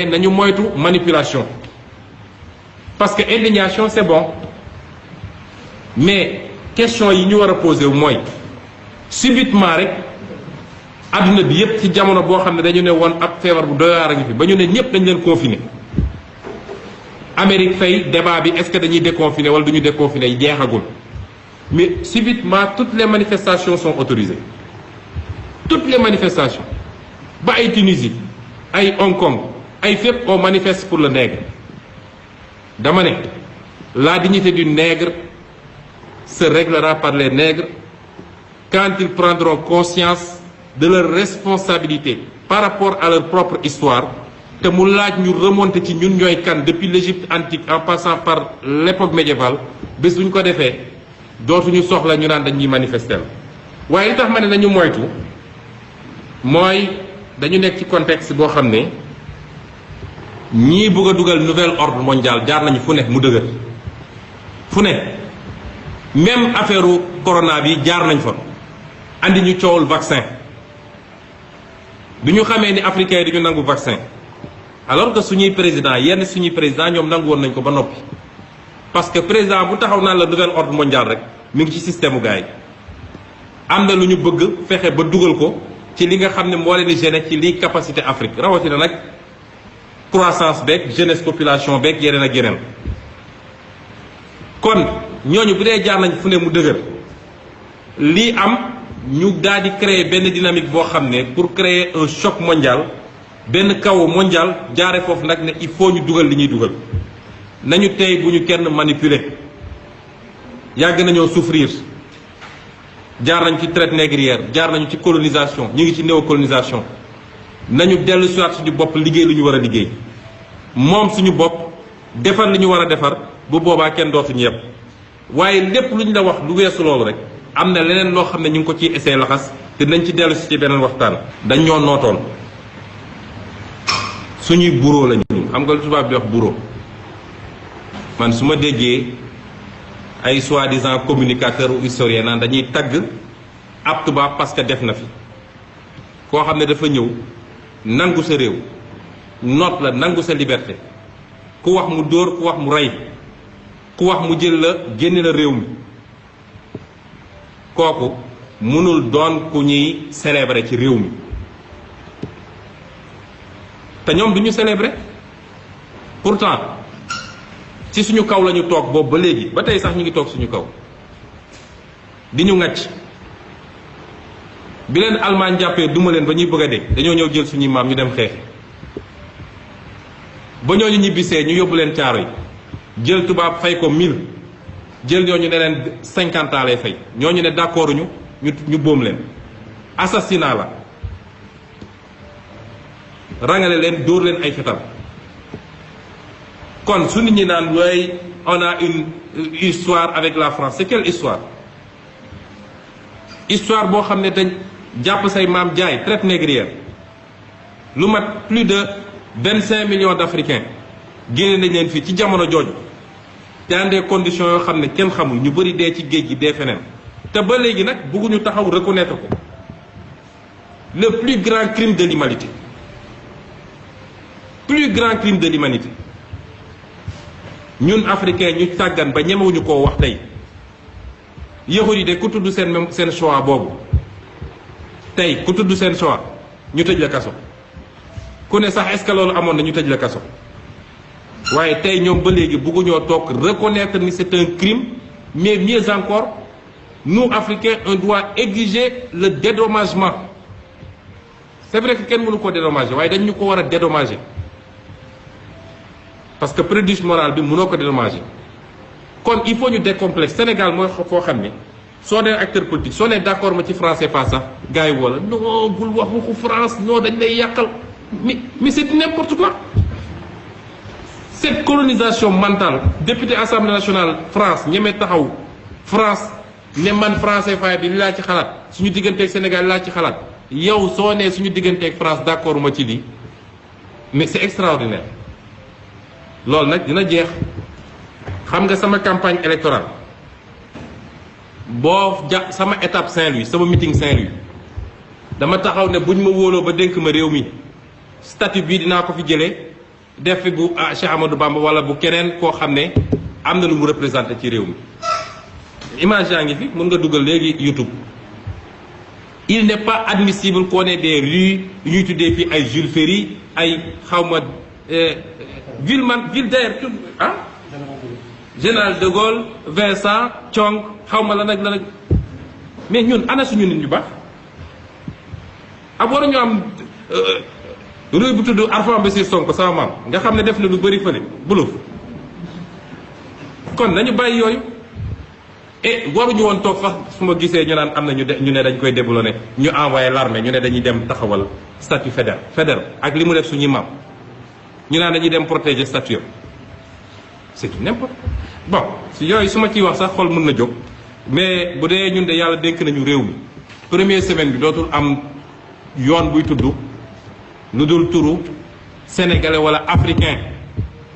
nañu moytu manipulation parce que indignation c'est bon mais question yi ñu war a poser wu mooy subitement rek adduna bi yépp ci jamono boo xam ne dañu ne woon ab feebar bu doy waar a ngi fi ba ñu ne ñépp dañ leen confiner Amérique fay débat bi est-ce que dañuy déconfiner wala duñu déconfiner jeexagul mais subitement toutes les manifestations sont autorisées toutes les manifestations ba ay Tunisie ay Hong Kong ay fépp on manifeste pour le nègre dama ne la dignité du nègre se réglera par les nègres quand ils prendront conscience de leur responsabilité par rapport à leur propre histoire te mu laaj ñu remonter ci ñun ñooy kan depuis l'Égypte antique en passant par l'époque médiévale bés bu ñu ko defee dootuñu soxla ñu naan dañuy manifester waaye li tax ma ne nañu moytu mooy dañu nekk ci contexte boo xam ne ñii bëgg a dugal nouvel ordre mondial jaar nañu fu ne mu dëgër fu ne même affaire corona bi jaar nañ fa andi ñu coowul vaccin bi ñu xamee ni africains yi dañu nangu vaccin alors que suñuy président yenn suñuy président ñoom nangu woon nañ ko ba noppi parce que président bu taxaw naan la nouvel ordre mondial rek mi ngi ci système u gars yi am na lu ñu bëgg fexe ba dugal ko ci li nga xam ne moo leen di gêner ci liy capacité Afrique rawatina nag croissance beeg jeunesse population beeg yeneen ak yeneen kon ñooñu bu dee jaar nañ fu ne mu dëgër lii am ñu daal di créer benn dynamique boo xam ne pour créer un choc mondial benn chaos mondial jaare foofu nag ne il faut ñu dugal li ñuy dugal nañu tey bu ñu kenn manipuler yàgg nañoo souffrir jaar nañu ci traite négrière jaar nañu ci colonisation ñu ngi ci néocolonisation nañu dellu siwaat suñu bopp liggéey lu ñu war a liggéey moom suñu bopp defar li ñu war a defar bu boobaa kenn dootuñu yëpp waaye lépp lu ñu la wax lu weesu loolu rek am na leneen loo xam ne ñu ngi ko ciy essayé laxas te nañ ci dellu si ci beneen waxtaan. dañ ñoo nootoon suñuy bureau lañu xam nga lu tubaab di wax bureau man su ma déggee ay soi-disant communicateur ou historien naan dañuy tagg ab tubaab parce que def na fi koo xam ne dafa ñëw nangu sa réew noot la nangu sa liberté ku wax mu dóor ku wax mu rey ku wax mu jël la génne la réew mi kooku mënul doon ku ñuy célébrer ci réew mi te ñoom du ñu célébrer pourtant ci suñu kaw la ñu toog boobu ba léegi ba tey sax ñu ngi toog suñu kaw di ñu ŋàcc bi leen Allemagne jàppee duma leen ba ñuy bëgg a dee dañoo ñëw jël suñuy maam ñu dem xeex ba ñooñu ñibbisee ñu yóbbu leen caaro yi jël tubaab fay ko 1000 jël ñooñu ne leen 50 ans lay fay ñooñu ne d'accord ñu boom leen assassinat la rangale leen dóor leen ay fetal kon su nit ñi naan way on a une histoire avec la France c'est quelle histoire histoire boo xam ne dañ jàpp say maam jaay traite négrière lu mat plus de 25 millions d'Africains génne nañ leen fii ci jamono jooju te àndee conditions yoo xam ne kenn xamul ñu bëri dee ci géej gi dee feneen te ba léegi nag bëgguñu taxaw reconnaître ko le plus grand crime de l'humanité ñun africains ñu tàggan ba ñemewuñu koo wax tey yahud yi de ku tudd seen choix boobu tey ku tudd seen choix ñu tëj la kaso ku ne sax est-ce que loolu amoon na ñu tëj la kaso waaye tey ñoom ba léegi bëgguñoo toog reconnaître ni c'est un crime mais mieux encore nous Africains on doit exiger le dédommagement c'est vrai que kenn mënu ko dédommager waaye dañ ñu ko war a dédommager parce que préjudice moral bi mënoo ko dédommager kon il faut ñu décomplexe Sénégal mooy foo xam ne soo nee acteur politique soo nee d'accord ma ci français pas sax gars yi wala non bul wax waxu France non dañ lay yàqal mais c'est n'importe quoi cette colonisation mentale député assemblée nationale France ñemee taxaw France ne man français fay bi li laa ci xalaat suñu digganteeg Sénégal li laa ci xalaat yow soo nee suñu digganteeg France d'accord ma ci lii mais c'est extraordinaire loolu nag dina jeex xam nga sama campagne électorale boo sama étape Saint-Louis sama meeting Saint-Louis dama taxaw ne buñ ma wóoloo ba dénk ma réew mi statut bii dinaa ko fi jëlee def fi bu Cheikh Amadou Bamba wala bu keneen koo xam ne am na lu mu représenté ci réew mi image yaa ngi fi mën nga dugal léegi YouTube. Il n'est pas admissible qu'on ait des rues yu ñuy tuddee fii ay Jules Ferry ay xawma ville d'ailleurs ah Général de Gaulle Vincent Thiong xawma la nag mais ñun ana suñu nit ñu baax ab war ñu am rue bu tudd Arfan Bassirou Sonko sama maam nga xam ne def na lu bëri fële buluf kon nañu bàyyi yooyu et waruñu woon toog sax su ma gisee ñu naan am na ñu ne dañ koy déboulonné ñu envoyé l'armée ñu ne dañuy dem taxawal statut fédéral ak li mu def suñuy maam ñu naan dañuy dem protéger statut c'est n'importe bon si yooyu su ma ciy wax sax xol mën na jóg mais bu dee ñun de yàlla dénk nañu réew mi première semaine bi dootul am yoon buy tudd lu dul turu sénégalais wala africain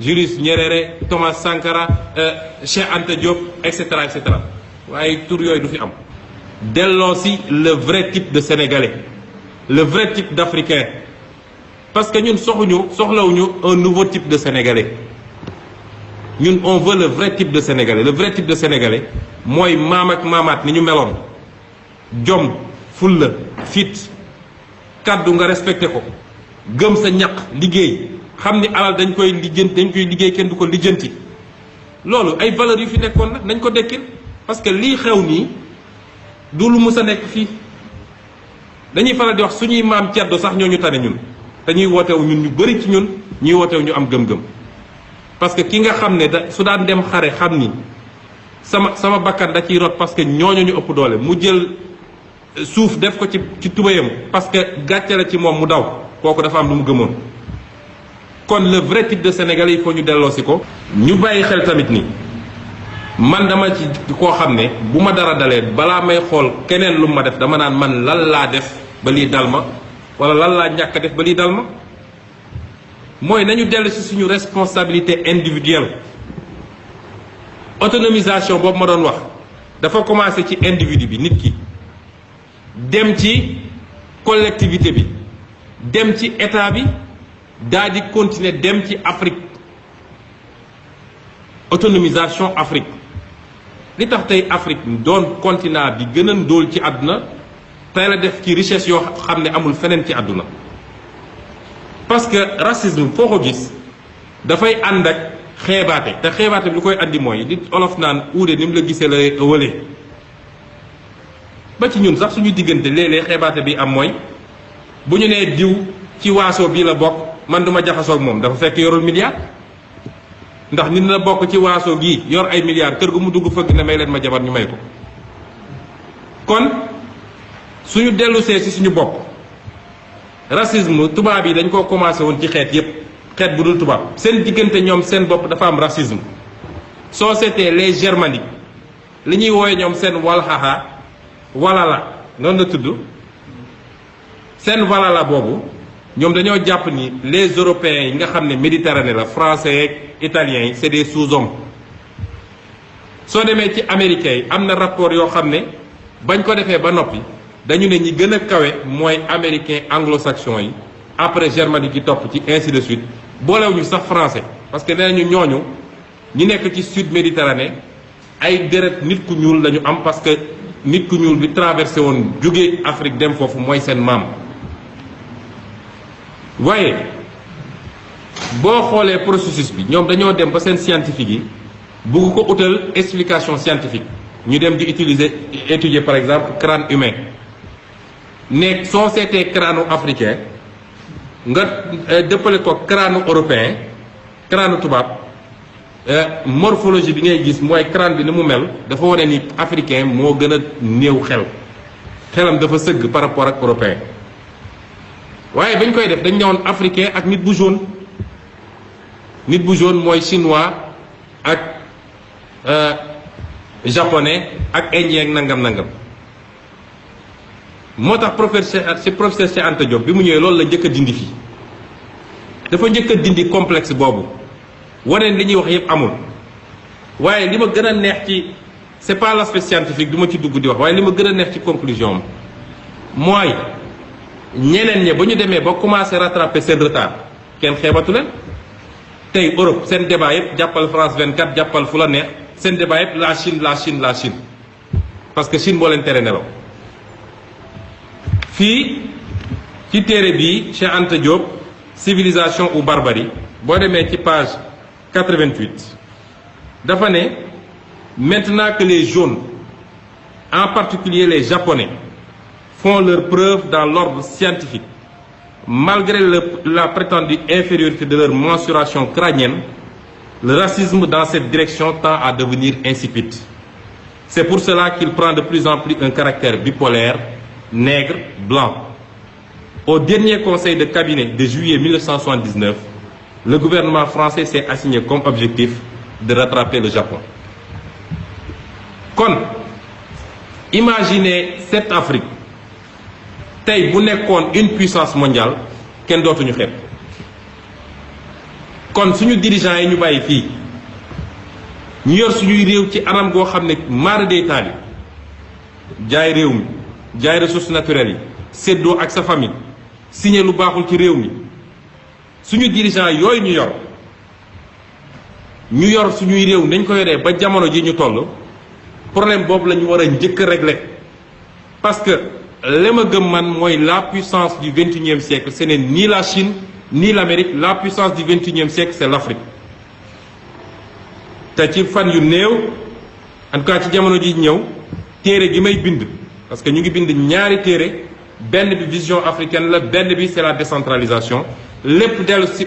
Julius Nyerere Thomas Sankara Cheikh Anta Diop et cetera waaye tur yooyu du fi am delloo si le vrai type de sénégalais le vrai type d'africain parce que ñun soxlawuñu un nouveau type de sénégalais ñun on veut le vrai type de sénégalais le vrai type de sénégalais mooy maam ak maamaat ni ñu meloon jom fulla fit kàddu nga respecté ko gëm sa ñaq liggéey xam ni alal dañ koy liggéey kenn du ko lijjanti loolu ay valeurs yu fi nekkoon nag nañ ko dekkil parce que lii xew nii du lu mus a nekk fii dañuy faral di wax suñuy maam ceddo sax ñoo ñu tane ñun dañuy wootewu ñun ñu bëri ci ñun ñuy wootewu ñu am gëm-gëm parce que ki nga xam ne su daan dem xare xam ni sama bakkan da ciy rot parce que ñooñu ñu ëpp doole mu jël suuf def ko ci tubayam parce que gàcce la ci moom mu daw kooku dafa am lu mu gëmoon kon le vrai type de sénégalais il faut ñu delloosi ko ñu bàyyi xel tamit ni man dama ci koo xam ne bu ma dara dalee balaa may xool keneen lu ma def dama naan man lan laa def ba lii dal ma wala lan laa ñàkk def ba lii dal ma mooy nañu dellu ci suñu responsabilité individuelle autonomisation boobu ma doon wax dafa commencé ci individu bi nit ki dem ci collectivité bi dem ci état bi daal di continuer dem ci Afrique autonomisation Afrique li tax tey Afrique doon continent bi gën a ndóol ci àdduna tey la def ci richesse yoo xam ne amul feneen ci àdduna parce que racisme foo ko gis dafay ànd ak xeebaate te xeebaate bi lu koy andi mooy li olof naan uude ni mu la gisee la wëlee ba ci ñun sax suñu diggante léeg-léeg xeebaate bi am mooy bu ñu nee diw ci waaso bii la bokk man duma jaxasoo ak moom dafa fekk yorul milliard ndax nit na bokk ci waaso gii yor ay milliards kër gu mu dugg fëgg ne may leen ma jabar ñu may ko kon suñu dellusee ci suñu bopp racisme tubaab yi dañ koo commencé woon ci xeet yépp xeet bu dul tubaab seen diggante ñoom seen bopp dafa am racisme soo seetee les germaniques li ñuy wooye ñoom seen walxaxa walala noonu la tudd seen walala boobu ñoom dañoo jàpp ni les européens yi nga xam ne méditerranée la français yeeg italiens yi c'est des sous-hommes soo demee ci américains yi am na rapport yoo xam ne bañ ko defee ba noppi dañu ne ñi gën a kawe mooy américain anglo-saxon yi après germanique yi topp ci ainsi de suite boolewuñu sax français parce que nee nañu ñooñu ñi nekk ci sud méditerranée ay deret nit ku ñuul lañu am parce que nit ku ñuul bi traversé woon jóge Afrique dem foofu mooy seen maam waaye boo xoolee processus bi ñoom dañoo dem ba seen scientifique yi bugg ko utal explication scientifique ñu dem di étudier par exemple crâne humain ne soo seetee crâne africain nga dëppale ko crâne européen crâne tubaab morphologie bi ngay gis mooy crâne bi ni mu mel dafa wane ni africain moo gën a néew xelam dafa sëgg par rapport ak européen waaye bañ koy def dañ ñëwoon africain ak nit bu jaune mooy chinois ak japonais ak indien ak nangam moo tax professeur Cheikh Anta Diop bi mu ñëwee loolu la njëkk a dindi fii dafa njëkk a dindi complexe boobu waneen li ñuy wax yépp amul waaye li ma gën a neex ci c'est pas l'aspect scientifique du ma ci dugg di wax waaye li ma gën a neex ci conclusion am mooy ñeneen ñi ba ñu demee ba commencé rattraper seen retard kenn xeebatu leen tey Europe seen débat yëpp jàppal France 24 jàppal fu la neex seen débat yëpp la Chine la Chine la Chine parce que Chine moo leen tere nelaw. fii ci téere bii Cheikh Anta Diop civilisation ou barbarie boo demee ci page 88 dafa ne maintenant que les jaunes en particulier les japonais font leur preuve dans l'ordre scientifique malgré la prétendue infériorité de leur mensuration crânienne, le racisme dans cette direction tend à devenir insipide. C'est pour cela qu'il prend de plus en plus un caractère bipolaire, nègre, blanc. Au dernier conseil de cabinet de juillet 1979, le gouvernement français s'est assigné comme objectif de rattraper le Japon. Kon, imaginez cette Afrique. tey bu nekkoon une puissance mondiale kenn dootuñu xeeb kon suñu dirigeants yi ñu bàyyi fii ñu yor suñuy réew ci anam goo xam ne mara day taali jaay réew mi jaay ressources naturelles yi séddoo ak sa famille signé lu baaxul ci réew mi suñu dirigeants yooyu ñu yor suñuy réew nañ ko yoree ba jamono ji ñu toll problème boobu la ñu war a njëkk a régler parce que li ma gëm man mooy la puissance du 21e siècle ce n'est ni la Chine ni l'Amérique la puissance du 21e siècle c'est l'Afrique te ci fan yu néew en tout cas ci jamono ji ñëw téere gi may bind parce que ñu ngi bind ñaari téere benn bi vision africaine la benn bi c'est la décentralisation lépp dellu si